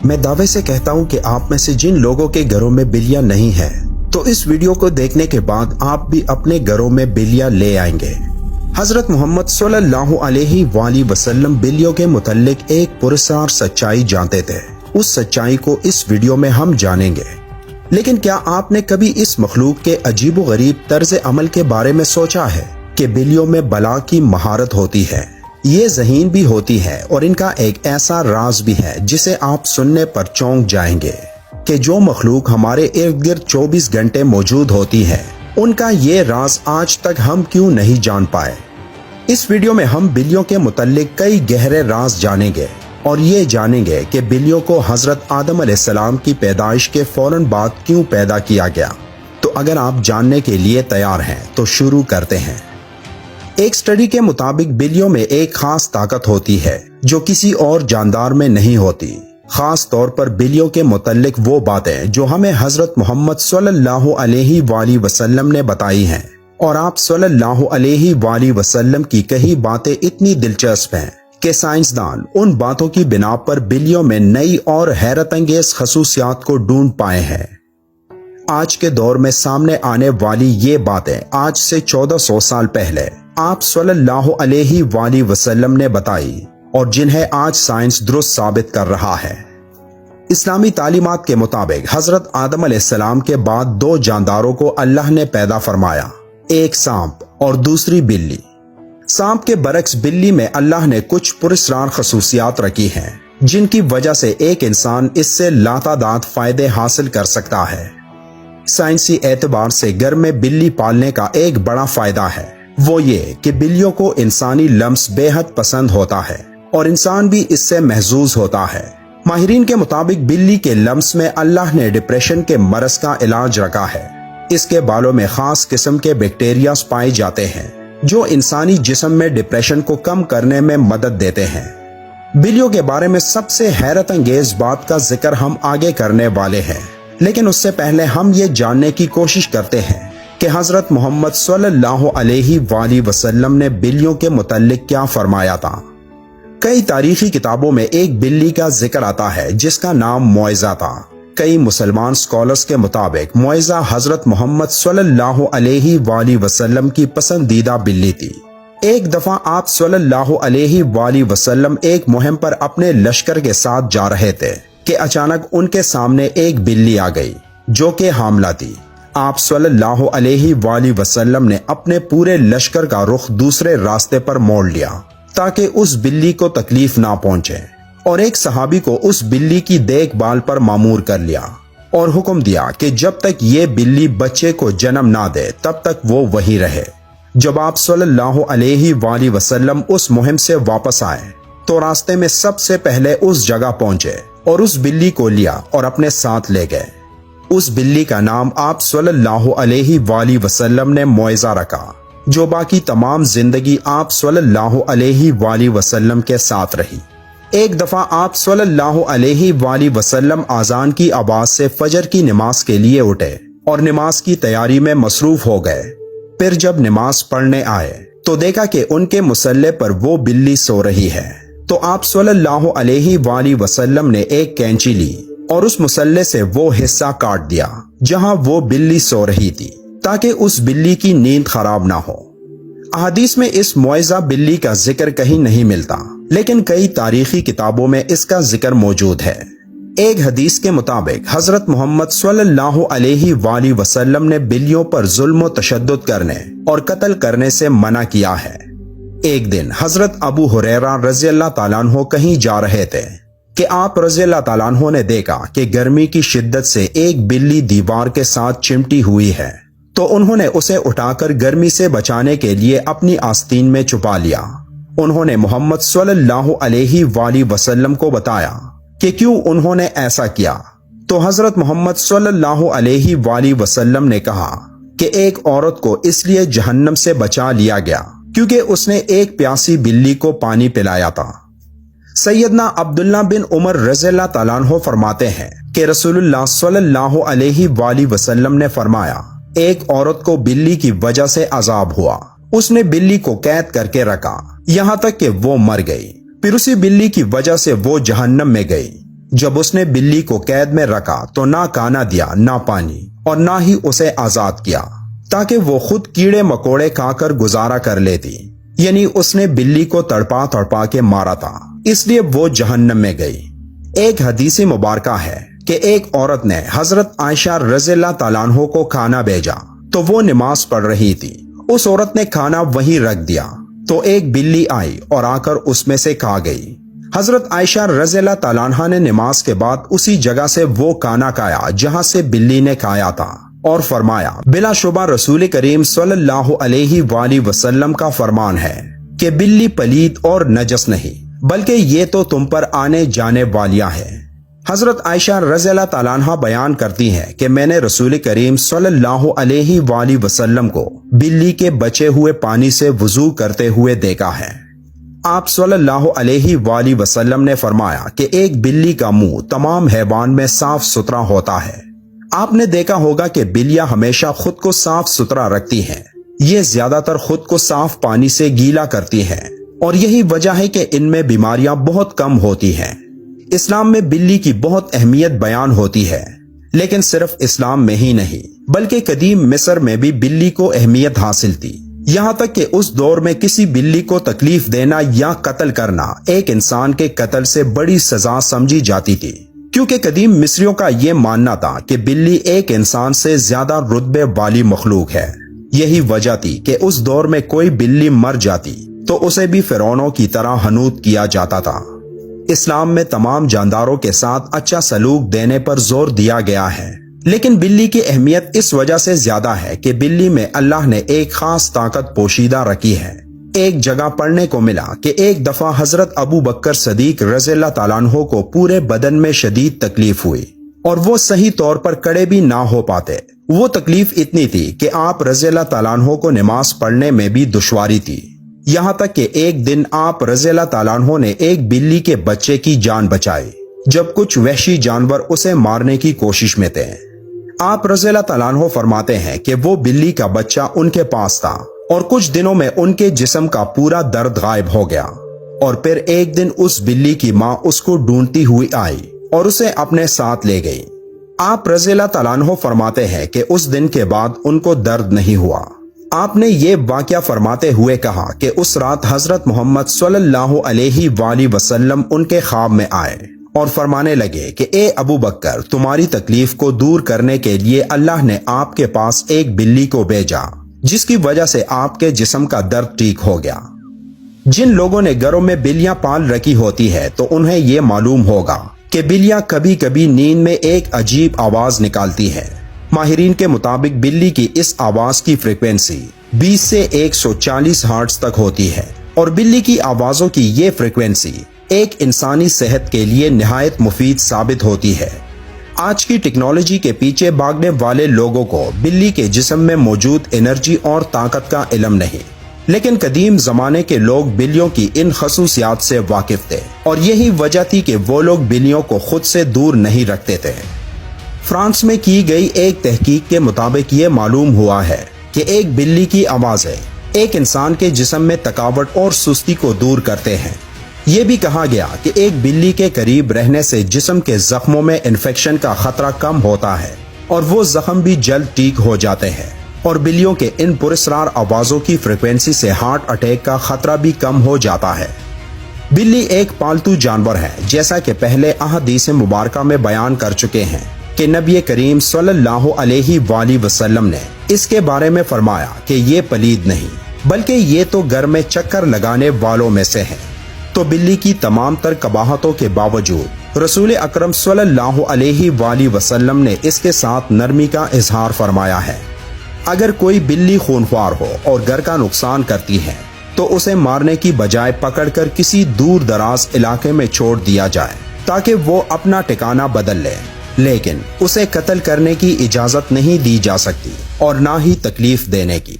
میں دعوے سے کہتا ہوں کہ آپ میں سے جن لوگوں کے گھروں میں بلیاں نہیں ہیں تو اس ویڈیو کو دیکھنے کے بعد آپ بھی اپنے گھروں میں بلیاں لے آئیں گے۔ حضرت محمد صلی اللہ علیہ وآلہ وسلم بلیوں کے متعلق ایک پراسرار سچائی جانتے تھے۔ اس سچائی کو اس ویڈیو میں ہم جانیں گے۔ لیکن کیا آپ نے کبھی اس مخلوق کے عجیب و غریب طرز عمل کے بارے میں سوچا ہے کہ بلیوں میں بلا کی مہارت ہوتی ہے؟ یہ ذہین بھی ہوتی ہے اور ان کا ایک ایسا راز بھی ہے جسے آپ سننے پر چونک جائیں گے کہ جو مخلوق ہمارے ارد گرد 24 گھنٹے موجود ہوتی ہے ان کا یہ راز آج تک ہم کیوں نہیں جان پائے۔ اس ویڈیو میں ہم بلیوں کے متعلق کئی گہرے راز جانیں گے اور یہ جانیں گے کہ بلیوں کو حضرت آدم علیہ السلام کی پیدائش کے فوراً بعد کیوں پیدا کیا گیا۔ تو اگر آپ جاننے کے لیے تیار ہیں تو شروع کرتے ہیں۔ ایک سٹڈی کے مطابق بلیوں میں ایک خاص طاقت ہوتی ہے جو کسی اور جاندار میں نہیں ہوتی۔ خاص طور پر بلیوں کے متعلق وہ باتیں جو ہمیں حضرت محمد صلی اللہ علیہ وآلہ وسلم نے بتائی ہیں، اور آپ صلی اللہ علیہ وآلہ وسلم کی کئی باتیں اتنی دلچسپ ہیں کہ سائنسدان ان باتوں کی بنا پر بلیوں میں نئی اور حیرت انگیز خصوصیات کو ڈھونڈ پائے ہیں۔ آج کے دور میں سامنے آنے والی یہ باتیں آج سے 1400 سال پہلے آپ صلی اللہ علیہ وآلہ وسلم نے بتائی اور جنہیں آج سائنس درست ثابت کر رہا ہے۔ اسلامی تعلیمات کے مطابق حضرت آدم علیہ السلام کے بعد 2 جانداروں کو اللہ نے پیدا فرمایا، ایک سانپ اور دوسری بلی۔ سانپ کے برعکس بلی میں اللہ نے کچھ پراسرار خصوصیات رکھی ہیں جن کی وجہ سے ایک انسان اس سے لاتعداد فائدے حاصل کر سکتا ہے۔ سائنسی اعتبار سے گھر میں بلی پالنے کا ایک بڑا فائدہ ہے، وہ یہ کہ بلیوں کو انسانی لمس بے حد پسند ہوتا ہے اور انسان بھی اس سے محظوظ ہوتا ہے۔ ماہرین کے مطابق بلی کے لمس میں اللہ نے ڈپریشن کے مرض کا علاج رکھا ہے۔ اس کے بالوں میں خاص قسم کے بیکٹیریاز پائے جاتے ہیں جو انسانی جسم میں ڈپریشن کو کم کرنے میں مدد دیتے ہیں۔ بلیوں کے بارے میں سب سے حیرت انگیز بات کا ذکر ہم آگے کرنے والے ہیں، لیکن اس سے پہلے ہم یہ جاننے کی کوشش کرتے ہیں کہ حضرت محمد صلی اللہ علیہ وآلہ وسلم نے بلیوں کے متعلق کیا فرمایا تھا۔ کئی تاریخی کتابوں میں ایک بلی کا ذکر آتا ہے جس کا نام معزہ تھا۔ کئی مسلمان سکالرز کے مطابق معزہ حضرت محمد صلی اللہ علیہ وآلہ وسلم کی پسندیدہ بلی تھی۔ ایک دفعہ آپ صلی اللہ علیہ وآلہ وسلم ایک مہم پر اپنے لشکر کے ساتھ جا رہے تھے کہ اچانک ان کے سامنے ایک بلی آ گئی جو کہ حاملہ تھی۔ آپ صلی اللہ علیہ وآلہ وسلم نے اپنے پورے لشکر کا رخ دوسرے راستے پر موڑ لیا تاکہ اس بلی کو تکلیف نہ پہنچے، اور ایک صحابی کو اس بلی کی دیکھ بھال پر مامور کر لیا اور حکم دیا کہ جب تک یہ بلی بچے کو جنم نہ دے تب تک وہ وہی رہے۔ جب آپ صلی اللہ علیہ وآلہ وسلم اس مہم سے واپس آئے تو راستے میں سب سے پہلے اس جگہ پہنچے اور اس بلی کو لیا اور اپنے ساتھ لے گئے۔ اس بلی کا نام آپ صلی اللہ علیہ وآلہ وسلم نے معزہ رکھا، جو باقی تمام زندگی آپ صلی اللہ علیہ وآلہ وسلم کے ساتھ رہی۔ ایک دفعہ آپ صلی اللہ علیہ وآلہ وسلم اذان کی آواز سے فجر کی نماز کے لیے اٹھے اور نماز کی تیاری میں مصروف ہو گئے۔ پھر جب نماز پڑھنے آئے تو دیکھا کہ ان کے مصلے پر وہ بلی سو رہی ہے، تو آپ صلی اللہ علیہ وآلہ وسلم نے ایک کینچی لی اور اس مصلے سے وہ حصہ کاٹ دیا جہاں وہ بلی سو رہی تھی تاکہ اس بلی کی نیند خراب نہ ہو۔ احادیث میں اس معزہ بلی کا ذکر کہیں نہیں ملتا، لیکن کئی تاریخی کتابوں میں اس کا ذکر موجود ہے۔ ایک حدیث کے مطابق حضرت محمد صلی اللہ علیہ وآلہ وسلم نے بلیوں پر ظلم و تشدد کرنے اور قتل کرنے سے منع کیا ہے۔ ایک دن حضرت ابو ہریرہ رضی اللہ تعالیٰ عنہ کہیں جا رہے تھے کہ آپ رضی اللہ تعالیٰ عنہ نے دیکھا کہ گرمی کی شدت سے ایک بلی دیوار کے ساتھ چمٹی ہوئی ہے، تو انہوں نے اسے اٹھا کر گرمی سے بچانے کے لیے اپنی آستین میں چھپا لیا۔ انہوں نے محمد صلی اللہ علیہ وآلہ وسلم کو بتایا کہ کیوں انہوں نے ایسا کیا، تو حضرت محمد صلی اللہ علیہ وآلہ وسلم نے کہا کہ ایک عورت کو اس لیے جہنم سے بچا لیا گیا کیونکہ اس نے ایک پیاسی بلی کو پانی پلایا تھا۔ سیدنا عبداللہ بن عمر رضی اللہ تعالیٰ عنہ فرماتے ہیں کہ رسول اللہ صلی اللہ علیہ وآلہ وسلم نے فرمایا، ایک عورت کو بلی کی وجہ سے عذاب ہوا، اس نے بلی کو قید کر کے رکھا یہاں تک کہ وہ مر گئی، پھر اسی بلی کی وجہ سے وہ جہنم میں گئی۔ جب اس نے بلی کو قید میں رکھا تو نہ کھانا دیا نہ پانی، اور نہ ہی اسے آزاد کیا تاکہ وہ خود کیڑے مکوڑے کھا کر گزارا کر لیتی، یعنی اس نے بلی کو تڑپا تڑپا کے مارا تھا، اس لیے وہ جہنم میں گئی۔ ایک حدیث مبارکہ ہے کہ ایک عورت نے حضرت عائشہ رضی اللہ تعالیٰ عنہ کو کھانا بھیجا تو وہ نماز پڑھ رہی تھی۔ اس عورت نے کھانا وہیں رکھ دیا تو ایک بلی آئی اور آ کر اس میں سے کھا گئی۔ حضرت عائشہ رضی اللہ تعالیٰ عنہ نے نماز کے بعد اسی جگہ سے وہ کھانا کھایا جہاں سے بلی نے کھایا تھا، اور فرمایا بلا شبہ رسول کریم صلی اللہ علیہ وآلہ وسلم کا فرمان ہے کہ بلی پلید اور نجس نہیں، بلکہ یہ تو تم پر آنے جانے والیاں ہیں۔ حضرت عائشہ رضی اللہ تعالیٰ عنہ بیان کرتی ہیں کہ میں نے رسول کریم صلی اللہ علیہ وآلہ وسلم کو بلی کے بچے ہوئے پانی سے وضو کرتے ہوئے دیکھا ہے۔ آپ صلی اللہ علیہ وآلہ وسلم نے فرمایا کہ ایک بلی کا منہ تمام حیوان میں صاف ستھرا ہوتا ہے۔ آپ نے دیکھا ہوگا کہ بلیاں ہمیشہ خود کو صاف ستھرا رکھتی ہیں، یہ زیادہ تر خود کو صاف پانی سے گیلا کرتی ہیں، اور یہی وجہ ہے کہ ان میں بیماریاں بہت کم ہوتی ہیں۔ اسلام میں بلی کی بہت اہمیت بیان ہوتی ہے، لیکن صرف اسلام میں ہی نہیں بلکہ قدیم مصر میں بھی بلی کو اہمیت حاصل تھی، یہاں تک کہ اس دور میں کسی بلی کو تکلیف دینا یا قتل کرنا ایک انسان کے قتل سے بڑی سزا سمجھی جاتی تھی، کیونکہ قدیم مصریوں کا یہ ماننا تھا کہ بلی ایک انسان سے زیادہ رتبے والی مخلوق ہے۔ یہی وجہ تھی کہ اس دور میں کوئی بلی مر جاتی تو اسے بھی فرعونوں کی طرح حنوط کیا جاتا تھا۔ اسلام میں تمام جانداروں کے ساتھ اچھا سلوک دینے پر زور دیا گیا ہے، لیکن بلی کی اہمیت اس وجہ سے زیادہ ہے کہ بلی میں اللہ نے ایک خاص طاقت پوشیدہ رکھی ہے۔ ایک جگہ پڑھنے کو ملا کہ ایک دفعہ حضرت ابو بکر صدیق رضی اللہ تعالیٰ عنہ کو پورے بدن میں شدید تکلیف ہوئی اور وہ صحیح طور پر کھڑے بھی نہ ہو پاتے۔ وہ تکلیف اتنی تھی کہ آپ رضی اللہ تعالیٰ عنہ کو نماز پڑھنے میں بھی دشواری تھی، یہاں تک کہ ایک دن آپ رضی اللہ تعالیٰ عنہ نے ایک بلی کے بچے کی جان بچائی جب کچھ وحشی جانور اسے مارنے کی کوشش میں تھے۔ آپ رضی اللہ تعالیٰ عنہ فرماتے ہیں کہ وہ بلی کا بچہ ان کے پاس تھا اور کچھ دنوں میں ان کے جسم کا پورا درد غائب ہو گیا، اور پھر ایک دن اس بلی کی ماں اس کو ڈھونڈتی ہوئی آئی اور اسے اپنے ساتھ لے گئی۔ آپ رضی اللہ تعالیٰ عنہ فرماتے ہیں کہ اس دن کے بعد ان کو درد نہیں ہوا۔ آپ نے یہ واقعہ فرماتے ہوئے کہا کہ اس رات حضرت محمد صلی اللہ علیہ وآلہ وسلم ان کے خواب میں آئے اور فرمانے لگے کہ اے ابو بکر، تمہاری تکلیف کو دور کرنے کے لیے اللہ نے آپ کے پاس ایک بلی کو بھیجا جس کی وجہ سے آپ کے جسم کا درد ٹھیک ہو گیا۔ جن لوگوں نے گھروں میں بلیاں پال رکھی ہوتی ہے تو انہیں یہ معلوم ہوگا کہ بلیاں کبھی کبھی نیند میں ایک عجیب آواز نکالتی ہے۔ ماہرین کے مطابق بلی کی اس آواز کی فریکوینسی 20 سے 140 ہرٹز تک ہوتی ہے، اور بلی کی آوازوں کی یہ فریکوینسی ایک انسانی صحت کے لیے نہایت مفید ثابت ہوتی ہے۔ آج کی ٹیکنالوجی کے پیچھے بھاگنے والے لوگوں کو بلی کے جسم میں موجود انرجی اور طاقت کا علم نہیں، لیکن قدیم زمانے کے لوگ بلیوں کی ان خصوصیات سے واقف تھے، اور یہی وجہ تھی کہ وہ لوگ بلیوں کو خود سے دور نہیں رکھتے تھے۔ فرانس میں کی گئی ایک تحقیق کے مطابق یہ معلوم ہوا ہے کہ ایک بلی کی آوازیں ایک انسان کے جسم میں تھکاوٹ اور سستی کو دور کرتے ہیں۔ یہ بھی کہا گیا کہ ایک بلی کے قریب رہنے سے جسم کے زخموں میں انفیکشن کا خطرہ کم ہوتا ہے اور وہ زخم بھی جلد ٹھیک ہو جاتے ہیں، اور بلیوں کے ان پراسرار آوازوں کی فریکوینسی سے ہارٹ اٹیک کا خطرہ بھی کم ہو جاتا ہے۔ بلی ایک پالتو جانور ہے، جیسا کہ پہلے احادیث مبارکہ میں بیان کر چکے ہیں کہ نبی کریم صلی اللہ علیہ وآلہ وسلم نے اس کے بارے میں فرمایا کہ یہ پلید نہیں بلکہ یہ تو گھر میں چکر لگانے والوں میں سے ہے۔ تو بلی کی تمام تر قباحتوں کے باوجود رسول اکرم صلی اللہ علیہ وآلہ وسلم نے اس کے ساتھ نرمی کا اظہار فرمایا ہے۔ اگر کوئی بلی خونخوار ہو اور گھر کا نقصان کرتی ہے تو اسے مارنے کی بجائے پکڑ کر کسی دور دراز علاقے میں چھوڑ دیا جائے تاکہ وہ اپنا ٹھکانہ بدل لے، لیکن اسے قتل کرنے کی اجازت نہیں دی جا سکتی اور نہ ہی تکلیف دینے کی۔